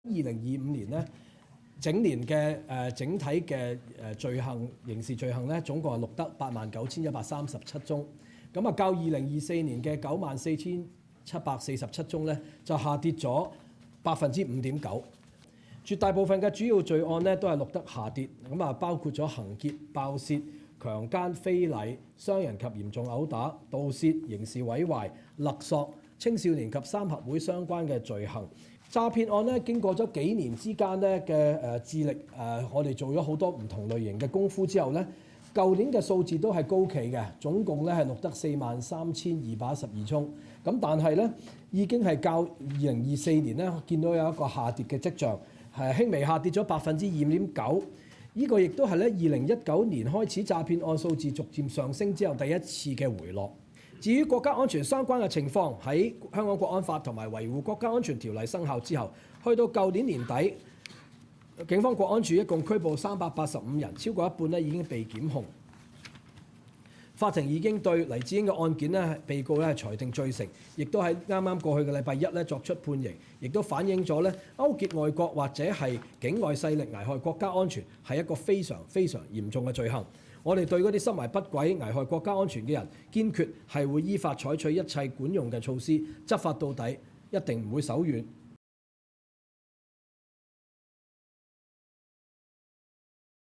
2025年咧，整年嘅整體嘅罪行刑事罪行咧，總共係錄得89,137宗，咁啊較2024年嘅94,747宗咧，就下跌咗5.9%。絕大部分嘅主要罪案咧都係錄得下跌，咁啊包括咗行劫、爆竊、強姦、非禮、傷人及嚴重毆打、盜竊、刑事毀壞、勒索、青少年及三合會相關嘅罪行。詐騙案咧，經過咗幾年之間咧嘅致力我哋做咗好多唔同類型嘅功夫之後咧，舊年嘅數字都係高企嘅，總共咧係錄得43,212宗。咁但係咧已經係較2024年咧見到有一個下跌嘅跡象，係輕微下跌咗2.9%。呢個亦都係咧2019年開始詐騙案數字逐漸上升之後第一次嘅回落。至於國家安全相關嘅情況，喺香港國安法同埋維護國家安全條例生效之後，去到舊年年底，警方國安處一共拘捕385人，超過一半咧已經被檢控。法庭已經對黎智英嘅案件咧，被告咧裁定罪成，亦都喺啱啱過去嘅禮拜一咧作出判刑，亦都反映咗咧勾結外國或者係境外勢力危害國家安全係一個非常非常嚴重嘅罪行。我哋對嗰啲心懷不軌、危害國家安全嘅人，堅決係會依法採取一切管用嘅措施，執法到底，一定唔會手軟。